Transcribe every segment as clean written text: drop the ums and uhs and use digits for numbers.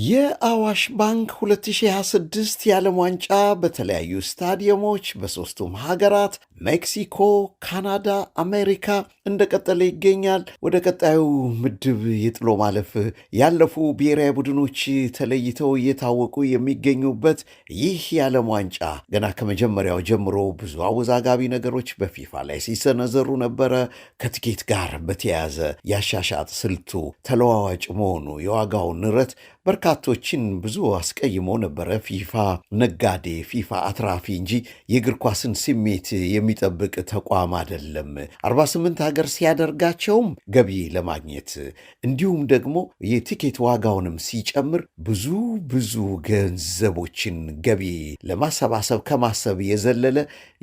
የአዋሽ ባንክ 2026 የዓለም ዋንጫ በተለያዩ ስታዲየሞች በሦስቱም ሀገራት ሜክሲኮ፣ ካናዳ፣ አሜሪካ እንደቀጠለ ይገኛል። ወደ ቀጣዩ ምድብ የጥሎ ማለፍ ያለፉ ብሔራዊ ቡድኖች ተለይተው እየታወቁ የሚገኙበት ይህ የዓለም ዋንጫ ገና ከመጀመሪያው ጀምሮ ብዙ አወዛጋቢ ነገሮች በፊፋ ላይ ሲሰነዘሩ ነበረ። ከትኬት ጋር በተያያዘ የአሻሻጥ ስልቱ ተለዋዋጭ መሆኑ፣ የዋጋው ንረት በርካቶችን ብዙ አስቀይሞ ነበረ። ፊፋ ነጋዴ፣ ፊፋ አትራፊ እንጂ የእግር ኳስን ስሜት የሚጠብቅ ተቋም አይደለም። 48 ሀገር ሲያደርጋቸውም ገቢ ለማግኘት እንዲሁም ደግሞ የቲኬት ዋጋውንም ሲጨምር ብዙ ገንዘቦችን ገቢ ለማሰባሰብ ከማሰብ የዘለለ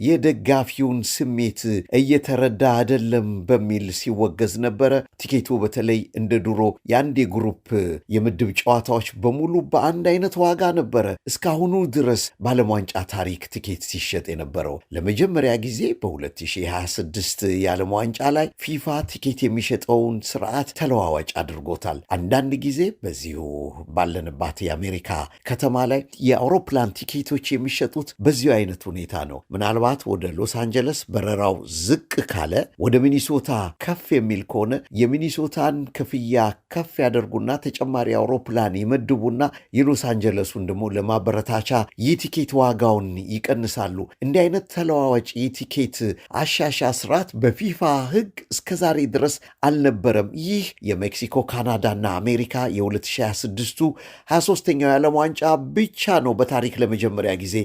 የደጋፊውን ስሜት እየተረዳ አይደለም በሚል ሲወገዝ ነበረ። ቲኬቱ በተለይ እንደ ድሮ የአንድ የግሩፕ የምድብ ጨዋታ በሙሉ በአንድ አይነት ዋጋ ነበረ እስካሁኑ ድረስ በዓለም ዋንጫ ታሪክ ቲኬት ሲሸጥ የነበረው። ለመጀመሪያ ጊዜ በ2026 የዓለም ዋንጫ ላይ ፊፋ ቲኬት የሚሸጠውን ስርዓት ተለዋዋጭ አድርጎታል። አንዳንድ ጊዜ በዚሁ ባለንባት የአሜሪካ ከተማ ላይ የአውሮፕላን ቲኬቶች የሚሸጡት በዚሁ አይነት ሁኔታ ነው። ምናልባት ወደ ሎስ አንጀለስ በረራው ዝቅ ካለ ወደ ሚኒሶታ ከፍ የሚል ከሆነ የሚኒሶታን ክፍያ ከፍ ያደርጉና ተጨማሪ አውሮፕላን ይመድቡና የሎስ አንጀለሱን ደግሞ ለማበረታቻ የቲኬት ዋጋውን ይቀንሳሉ። እንዲህ አይነት ተለዋዋጭ የቲኬት አሻሻ ስርዓት በፊፋ ሕግ እስከዛሬ ድረስ አልነበረም። ይህ የሜክሲኮ ካናዳና አሜሪካ የ2026ቱ 23ኛው የዓለም ዋንጫ ብቻ ነው በታሪክ ለመጀመሪያ ጊዜ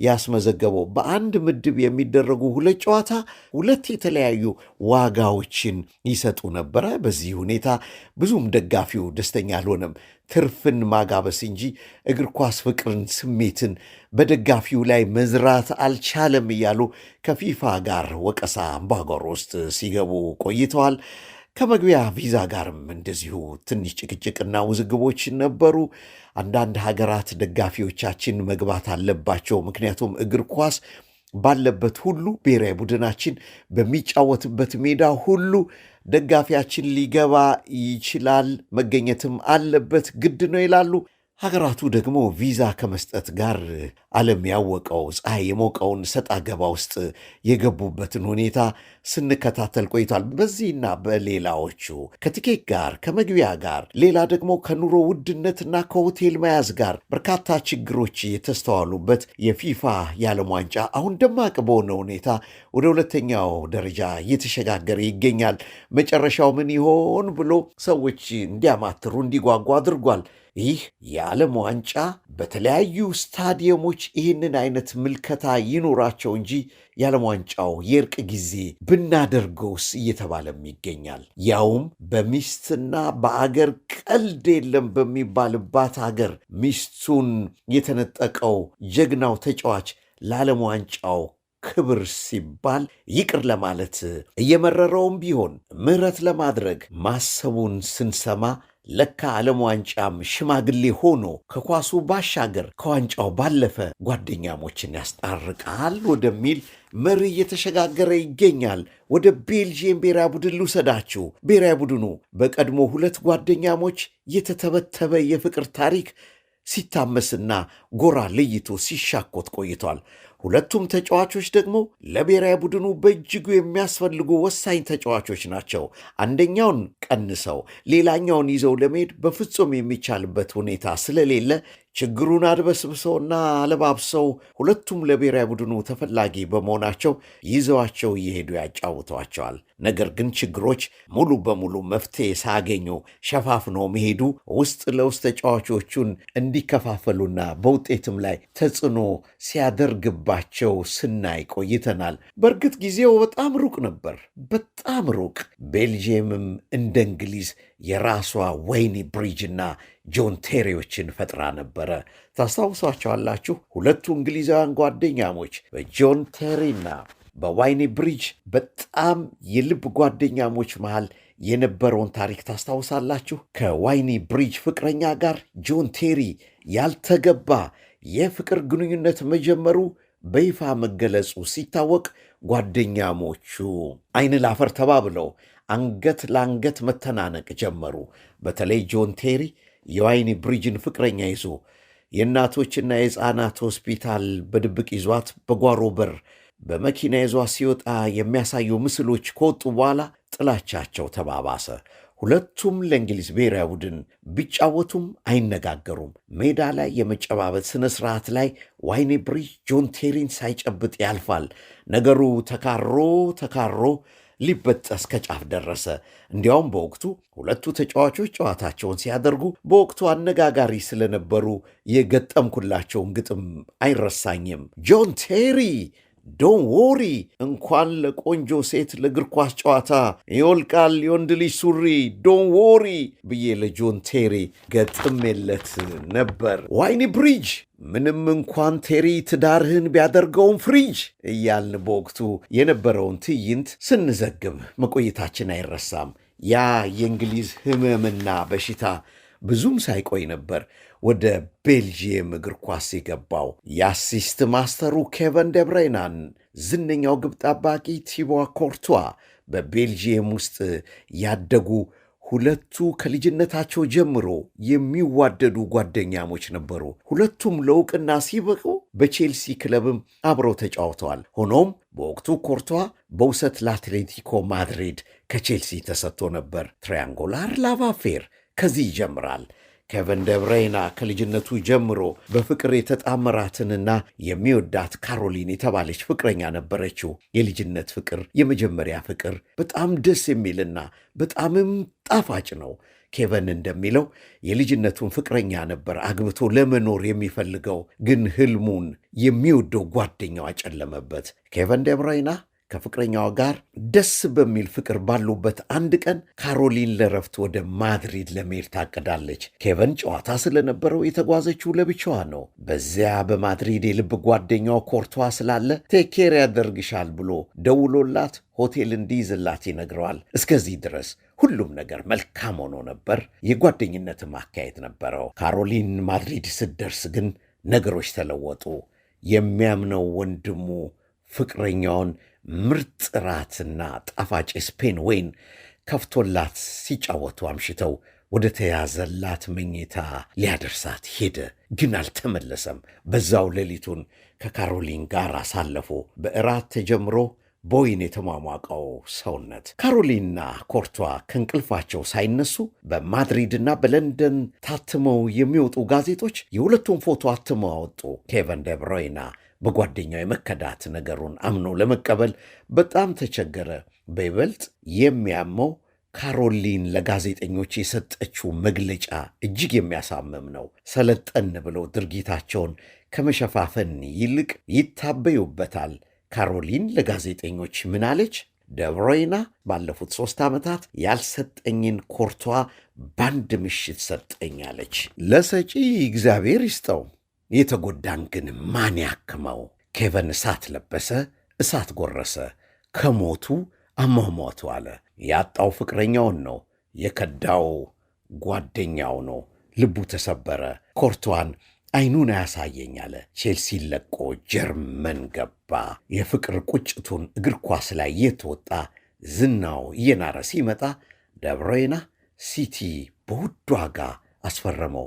ያስመዘገበው። በአንድ ምድብ የሚደረጉ ሁለት ጨዋታ ሁለት የተለያዩ ዋጋዎችን ይሰጡ ነበረ። በዚህ ሁኔታ ብዙም ደጋፊው ደስተኛ አልሆነም። ትርፍን ማጋበስ እንጂ እግር ኳስ ፍቅርን፣ ስሜትን በደጋፊው ላይ መዝራት አልቻለም እያሉ ከፊፋ ጋር ወቀሳ አምባጓሮ ውስጥ ሲገቡ ቆይተዋል። ከመግቢያ ቪዛ ጋርም እንደዚሁ ትንሽ ጭቅጭቅና ውዝግቦች ነበሩ። አንዳንድ ሀገራት ደጋፊዎቻችን መግባት አለባቸው፣ ምክንያቱም እግር ኳስ ባለበት ሁሉ ብሔራዊ ቡድናችን በሚጫወትበት ሜዳ ሁሉ ደጋፊያችን ሊገባ ይችላል፣ መገኘትም አለበት፣ ግድ ነው ይላሉ። ሀገራቱ ደግሞ ቪዛ ከመስጠት ጋር ዓለም ያወቀው ፀሐይ የሞቀውን ሰጣ ገባ ውስጥ የገቡበትን ሁኔታ ስንከታተል ቆይቷል። በዚህና በሌላዎቹ ከቲኬት ጋር ከመግቢያ ጋር ሌላ ደግሞ ከኑሮ ውድነትና ከሆቴል መያዝ ጋር በርካታ ችግሮች የተስተዋሉበት የፊፋ የዓለም ዋንጫ አሁን ደማቅ በሆነ ሁኔታ ወደ ሁለተኛው ደረጃ እየተሸጋገረ ይገኛል። መጨረሻው ምን ይሆን ብሎ ሰዎች እንዲያማትሩ እንዲጓጓ አድርጓል። ይህ የዓለም ዋንጫ በተለያዩ ስታዲየሞች ይህንን አይነት ምልከታ ይኖራቸው እንጂ የዓለም ዋንጫው የእርቅ ጊዜ ብናደርገውስ እየተባለም ይገኛል። ያውም በሚስትና በአገር ቀልድ የለም በሚባልባት አገር ሚስቱን የተነጠቀው ጀግናው ተጫዋች ለዓለም ዋንጫው ክብር ሲባል ይቅር ለማለት እየመረረውም ቢሆን ምሕረት ለማድረግ ማሰቡን ስንሰማ ለካ ዓለም ዋንጫም ሽማግሌ ሆኖ ከኳሱ ባሻገር ከዋንጫው ባለፈ ጓደኛሞችን ያስጣርቃል ወደሚል መሪ እየተሸጋገረ ይገኛል። ወደ ቤልጅየም ብሔራዊ ቡድን ልውሰዳችሁ። ብሔራዊ ቡድኑ በቀድሞ ሁለት ጓደኛሞች የተተበተበ የፍቅር ታሪክ ሲታመስና ጎራ ለይቶ ሲሻኮት ቆይቷል። ሁለቱም ተጫዋቾች ደግሞ ለብሔራዊ ቡድኑ በእጅጉ የሚያስፈልጉ ወሳኝ ተጫዋቾች ናቸው። አንደኛውን ቀንሰው ሌላኛውን ይዘው ለመሄድ በፍጹም የሚቻልበት ሁኔታ ስለሌለ ችግሩን አድበስብሰውና አለባብሰው ሁለቱም ለብሔራዊ ቡድኑ ተፈላጊ በመሆናቸው ይዘዋቸው እየሄዱ ያጫውተዋቸዋል። ነገር ግን ችግሮች ሙሉ በሙሉ መፍትሄ ሳያገኙ ሸፋፍኖ መሄዱ ውስጥ ለውስጥ ተጫዋቾቹን እንዲከፋፈሉና በውጤትም ላይ ተጽዕኖ ሲያደርግባቸው ስናይ ቆይተናል። በእርግጥ ጊዜው በጣም ሩቅ ነበር፣ በጣም ሩቅ። ቤልጅየምም እንደ እንግሊዝ የራሷ ወይኒ ብሪጅና ጆን ቴሪዎችን ፈጥራ ነበረ። ታስታውሷቸዋላችሁ? ሁለቱ እንግሊዛውያን ጓደኛሞች በጆን ቴሪና በዋይኒ ብሪጅ በጣም የልብ ጓደኛሞች መሃል የነበረውን ታሪክ ታስታውሳላችሁ? ከዋይኒ ብሪጅ ፍቅረኛ ጋር ጆን ቴሪ ያልተገባ የፍቅር ግንኙነት መጀመሩ በይፋ መገለጹ ሲታወቅ ጓደኛሞቹ አይን ላፈር ተባብለው አንገት ለአንገት መተናነቅ ጀመሩ። በተለይ ጆን ቴሪ የዋይኒ ብሪጅን ፍቅረኛ ይዞ የእናቶችና የሕፃናት ሆስፒታል በድብቅ ይዟት በጓሮ በር በመኪና ይዟት ሲወጣ የሚያሳዩ ምስሎች ከወጡ በኋላ ጥላቻቸው ተባባሰ። ሁለቱም ለእንግሊዝ ብሔራዊ ቡድን ቢጫወቱም አይነጋገሩም። ሜዳ ላይ የመጨባበጥ ሥነ ሥርዓት ላይ ዋይኒ ብሪጅ ጆን ቴሪን ሳይጨብጥ ያልፋል። ነገሩ ተካሮ ሊበጠስ ከጫፍ ደረሰ። እንዲያውም በወቅቱ ሁለቱ ተጫዋቾች ጨዋታቸውን ሲያደርጉ በወቅቱ አነጋጋሪ ስለነበሩ የገጠምኩላቸውን ግጥም አይረሳኝም። ጆን ቴሪ ዶን ዎሪ፣ እንኳን ለቆንጆ ሴት ለእግር ኳስ ጨዋታ ይወልቃል የወንድ ልጅ ሱሪ፣ ዶን ዎሪ ብዬ ለጆን ቴሪ ገጥሜለት ነበር። ዋይኒ ብሪጅ ምንም እንኳን ቴሪ ትዳርህን ቢያደርገውም ፍሪጅ እያልን በወቅቱ የነበረውን ትዕይንት ስንዘግብ መቆየታችን አይረሳም። ያ የእንግሊዝ ሕመምና በሽታ ብዙም ሳይቆይ ነበር ወደ ቤልጂየም እግር ኳስ የገባው። የአሲስት ማስተሩ ኬቨን ደብሬናን ዝነኛው ግብ ጠባቂ ቲቦ ኮርቷ በቤልጂየም ውስጥ ያደጉ ሁለቱ ከልጅነታቸው ጀምሮ የሚዋደዱ ጓደኛሞች ነበሩ። ሁለቱም ለእውቅና ሲበቁ በቼልሲ ክለብም አብረው ተጫውተዋል። ሆኖም በወቅቱ ኮርቷ በውሰት ለአትሌቲኮ ማድሪድ ከቼልሲ ተሰጥቶ ነበር። ትራያንጎላር ላቭ አፌር ከዚህ ይጀምራል። ኬቨን ደብሬና ከልጅነቱ ጀምሮ በፍቅር የተጣመራትንና የሚወዳት ካሮሊን የተባለች ፍቅረኛ ነበረችው። የልጅነት ፍቅር፣ የመጀመሪያ ፍቅር በጣም ደስ የሚልና በጣምም ጣፋጭ ነው። ኬቨን እንደሚለው የልጅነቱን ፍቅረኛ ነበር አግብቶ ለመኖር የሚፈልገው፣ ግን ህልሙን የሚወደው ጓደኛው አጨለመበት። ኬቨን ደብሬና ከፍቅረኛዋ ጋር ደስ በሚል ፍቅር ባሉበት አንድ ቀን ካሮሊን ለረፍት ወደ ማድሪድ ለመሄድ ታቅዳለች። ኬቨን ጨዋታ ስለነበረው የተጓዘችው ለብቻዋ ነው። በዚያ በማድሪድ የልብ ጓደኛው ኮርቷ ስላለ ቴኬር ያደርግሻል ብሎ ደውሎላት ሆቴል እንዲይዝላት ይነግረዋል። እስከዚህ ድረስ ሁሉም ነገር መልካም ሆኖ ነበር። የጓደኝነትም አካሄድ ነበረው። ካሮሊን ማድሪድ ስትደርስ ግን ነገሮች ተለወጡ። የሚያምነው ወንድሙ ፍቅረኛውን ምርጥ ራትና ጣፋጭ ስፔን ወይን ከፍቶላት ሲጫወቱ አምሽተው ወደ ተያዘላት መኝታ ሊያደርሳት ሄደ። ግን አልተመለሰም። በዛው ሌሊቱን ከካሮሊን ጋር አሳለፉ። በእራት ተጀምሮ በወይን የተሟሟቀው ሰውነት። ካሮሊንና ኮርቷ ከእንቅልፋቸው ሳይነሱ በማድሪድና በለንደን ታትመው የሚወጡ ጋዜጦች የሁለቱም ፎቶ አትመው አወጡ። ኬቨን ደብሬና በጓደኛው የመከዳት ነገሩን አምኖ ለመቀበል በጣም ተቸገረ። በይበልጥ የሚያመው ካሮሊን ለጋዜጠኞች የሰጠችው መግለጫ እጅግ የሚያሳምም ነው። ሰለጠን ብለው ድርጊታቸውን ከመሸፋፈን ይልቅ ይታበዩበታል። ካሮሊን ለጋዜጠኞች ምን አለች? ደብሬና ባለፉት 3 ዓመታት ያልሰጠኝን ኮርቷ በአንድ ምሽት ሰጠኛለች። ለሰጪ እግዚአብሔር ይስጠው፣ የተጎዳን ግን ማን ያክመው? ኬቨን እሳት ለበሰ፣ እሳት ጎረሰ፣ ከሞቱ አሟሟቱ አለ። ያጣው ፍቅረኛውን ነው፣ የከዳው ጓደኛው ነው። ልቡ ተሰበረ። ኮርቷን አይኑን አያሳየኝ አለ። ቼልሲን ለቆ ጀርመን ገባ። የፍቅር ቁጭቱን እግር ኳስ ላይ የተወጣ ዝናው እየናረ ሲመጣ ደብሬና ሲቲ በውድ ዋጋ አስፈረመው።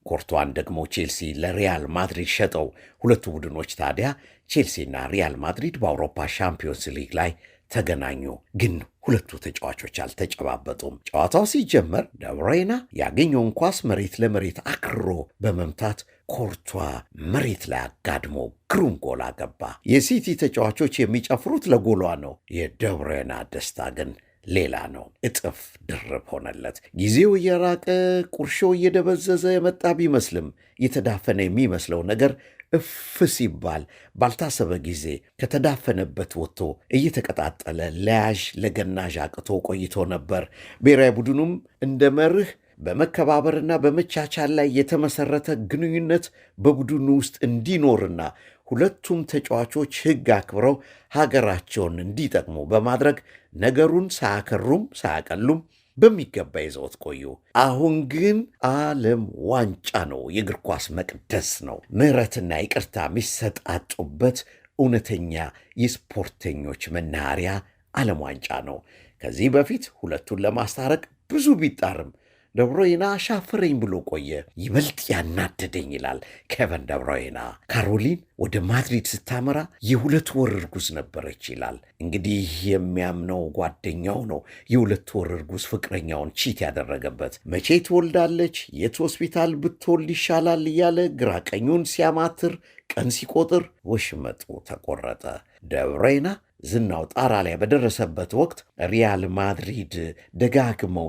ኮርቷን ደግሞ ቼልሲ ለሪያል ማድሪድ ሸጠው። ሁለቱ ቡድኖች ታዲያ ቼልሲና ሪያል ማድሪድ በአውሮፓ ሻምፒዮንስ ሊግ ላይ ተገናኙ። ግን ሁለቱ ተጫዋቾች አልተጨባበጡም። ጨዋታው ሲጀመር ደብሬና ያገኘውን ኳስ መሬት ለመሬት አክርሮ በመምታት ኮርቷ መሬት ላይ አጋድሞ ግሩም ጎል አገባ። የሲቲ ተጫዋቾች የሚጨፍሩት ለጎሏ ነው። የደብሬና ደስታ ግን ሌላ ነው። እጥፍ ድርብ ሆነለት። ጊዜው እየራቀ ቁርሾ እየደበዘዘ የመጣ ቢመስልም የተዳፈነ የሚመስለው ነገር እፍ ሲባል ባልታሰበ ጊዜ ከተዳፈነበት ወጥቶ እየተቀጣጠለ ለያዥ ለገናዥ አቅቶ ቆይቶ ነበር። ብሔራዊ ቡድኑም እንደ መርህ በመከባበርና በመቻቻል ላይ የተመሰረተ ግንኙነት በቡድኑ ውስጥ እንዲኖርና ሁለቱም ተጫዋቾች ሕግ አክብረው ሀገራቸውን እንዲጠቅሙ በማድረግ ነገሩን ሳያከሩም ሳያቀሉም በሚገባ ይዘውት ቆዩ። አሁን ግን ዓለም ዋንጫ ነው፣ የእግር ኳስ መቅደስ ነው። ምሕረትና ይቅርታ የሚሰጣጡበት እውነተኛ የስፖርተኞች መናኸሪያ ዓለም ዋንጫ ነው። ከዚህ በፊት ሁለቱን ለማስታረቅ ብዙ ቢጣርም ደብሮይና አሻፈረኝ ብሎ ቆየ። ይበልጥ ያናደደኝ ይላል ኬቨን ደብሮይና፣ ካሮሊን ወደ ማድሪድ ስታመራ የ2 ወር እርጉዝ ነበረች ይላል። እንግዲህ የሚያምነው ጓደኛው ነው የ2 ወር እርጉዝ ፍቅረኛውን ቺት ያደረገበት። መቼ ትወልዳለች፣ የት ሆስፒታል ብትወልድ ይሻላል እያለ ግራ ቀኙን ሲያማትር ቀን ሲቆጥር ወሽመጡ ተቆረጠ። ደብሮይና ዝናው ጣራ ላይ በደረሰበት ወቅት ሪያል ማድሪድ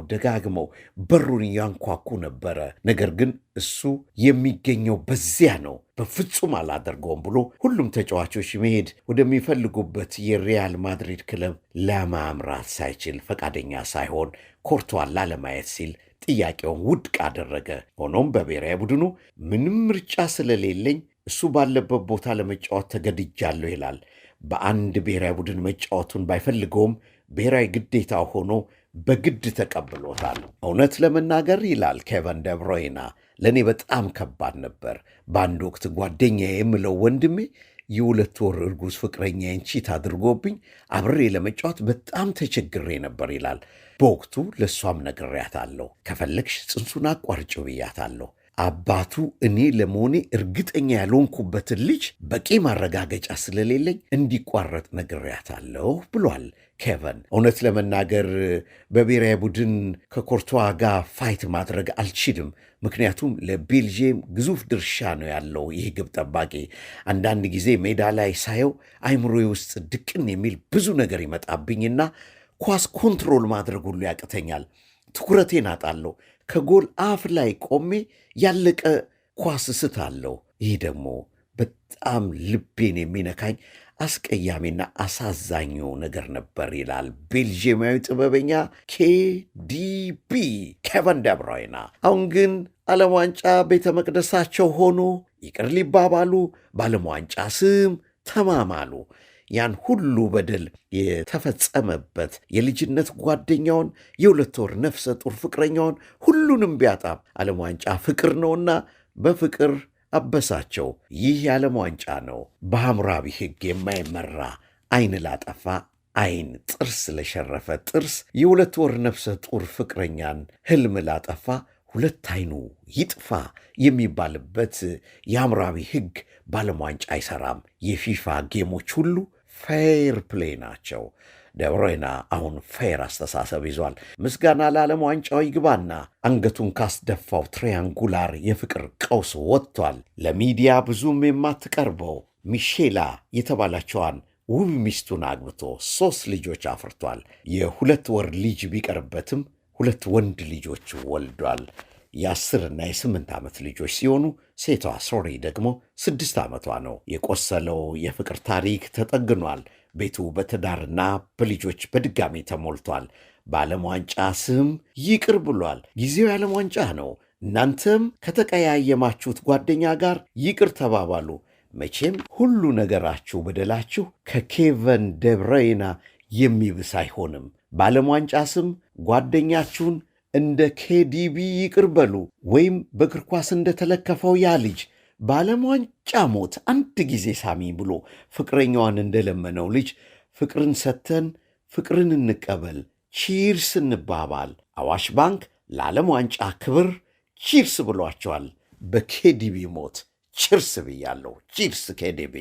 ደጋግመው በሩን ያንኳኩ ነበረ። ነገር ግን እሱ የሚገኘው በዚያ ነው፣ በፍጹም አላደርገውም ብሎ ሁሉም ተጫዋቾች መሄድ ወደሚፈልጉበት የሪያል ማድሪድ ክለብ ለማምራት ሳይችል ፈቃደኛ ሳይሆን ኮርቷን ላለማየት ሲል ጥያቄውን ውድቅ አደረገ። ሆኖም በብሔራዊ ቡድኑ ምንም ምርጫ ስለሌለኝ እሱ ባለበት ቦታ ለመጫወት ተገድጃለሁ ይላል። በአንድ ብሔራዊ ቡድን መጫወቱን ባይፈልገውም ብሔራዊ ግዴታ ሆኖ በግድ ተቀብሎታል። እውነት ለመናገር ይላል ኬቨን ደብሮይና፣ ለእኔ በጣም ከባድ ነበር። በአንድ ወቅት ጓደኛ የምለው ወንድሜ የ2 ወር እርጉዝ ፍቅረኛዬን ቺት አድርጎብኝ አብሬ ለመጫወት በጣም ተቸግሬ ነበር ይላል። በወቅቱ ለእሷም ነግሬያታለሁ። ከፈለግሽ ጽንሱን አቋርጭው ብያታለሁ። አባቱ እኔ ለመሆኔ እርግጠኛ ያልሆንኩበትን ልጅ በቂ ማረጋገጫ ስለሌለኝ እንዲቋረጥ ነግሬያታለሁ ብሏል ኬቨን። እውነት ለመናገር በብሔራዊ ቡድን ከኮርቷ ጋር ፋይት ማድረግ አልችልም፣ ምክንያቱም ለቤልጅየም ግዙፍ ድርሻ ነው ያለው ይህ ግብ ጠባቂ። አንዳንድ ጊዜ ሜዳ ላይ ሳየው አይምሮዬ ውስጥ ድቅን የሚል ብዙ ነገር ይመጣብኝና ኳስ ኮንትሮል ማድረግ ሁሉ ያቅተኛል። ትኩረቴን አጣለሁ። ከጎል አፍ ላይ ቆሜ ያለቀ ኳስ ስታለሁ። ይህ ደግሞ በጣም ልቤን የሚነካኝ አስቀያሚና አሳዛኙ ነገር ነበር ይላል ቤልጅየማዊ ጥበበኛ ኬዲቢ ኬቨን ደብሮይና። አሁን ግን ዓለም ዋንጫ ቤተ መቅደሳቸው ሆኖ ይቅር ሊባባሉ በዓለም ዋንጫ ስም ተማማሉ። ያን ሁሉ በደል የተፈጸመበት የልጅነት ጓደኛውን የ2 ወር ነፍሰ ጡር ፍቅረኛውን ሁሉንም ቢያጣም ዓለም ዋንጫ ፍቅር ነውና በፍቅር አበሳቸው። ይህ የዓለም ዋንጫ ነው። በሐምራዊ ሕግ የማይመራ ዓይን ላጠፋ ዓይን፣ ጥርስ ለሸረፈ ጥርስ፣ የ2 ወር ነፍሰ ጡር ፍቅረኛን ሕልም ላጠፋ 2 ዓይኑ ይጥፋ የሚባልበት የሐምራዊ ሕግ በዓለም ዋንጫ አይሠራም። የፊፋ ጌሞች ሁሉ ፌር ፕሌይ ናቸው። ደብሮይና አሁን ፌር አስተሳሰብ ይዟል። ምስጋና ለዓለም ዋንጫው ይግባና አንገቱን ካስደፋው ትሪያንጉላር የፍቅር ቀውስ ወጥቷል። ለሚዲያ ብዙም የማትቀርበው ሚሼላ የተባላቸዋን ውብ ሚስቱን አግብቶ 3 ልጆች አፍርቷል። የ2 ወር ልጅ ቢቀርበትም 2 ወንድ ልጆች ወልዷል። የ10 እና የ8 ዓመት ልጆች ሲሆኑ ሴቷ ሶሪ ደግሞ 6 ዓመቷ ነው። የቆሰለው የፍቅር ታሪክ ተጠግኗል። ቤቱ በትዳርና በልጆች በድጋሚ ተሞልቷል። በዓለም ዋንጫ ስም ይቅር ብሏል። ጊዜው የዓለም ዋንጫ ነው። እናንተም ከተቀያየማችሁት ጓደኛ ጋር ይቅር ተባባሉ። መቼም ሁሉ ነገራችሁ በደላችሁ ከኬቨን ደብሮይና የሚብስ አይሆንም። በዓለም ዋንጫ ስም ጓደኛችሁን እንደ ኬዲቢ ይቅር በሉ። ወይም በእግር ኳስ እንደተለከፈው ያ ልጅ በዓለም ዋንጫ ሞት አንድ ጊዜ ሳሚ ብሎ ፍቅረኛዋን እንደለመነው ልጅ ፍቅርን ሰጥተን ፍቅርን እንቀበል፣ ቺርስ እንባባል። አዋሽ ባንክ ለዓለም ዋንጫ ክብር ቺርስ ብሏቸዋል። በኬዲቢ ሞት ቺርስ ብያለሁ። ቺርስ ኬዲቢ።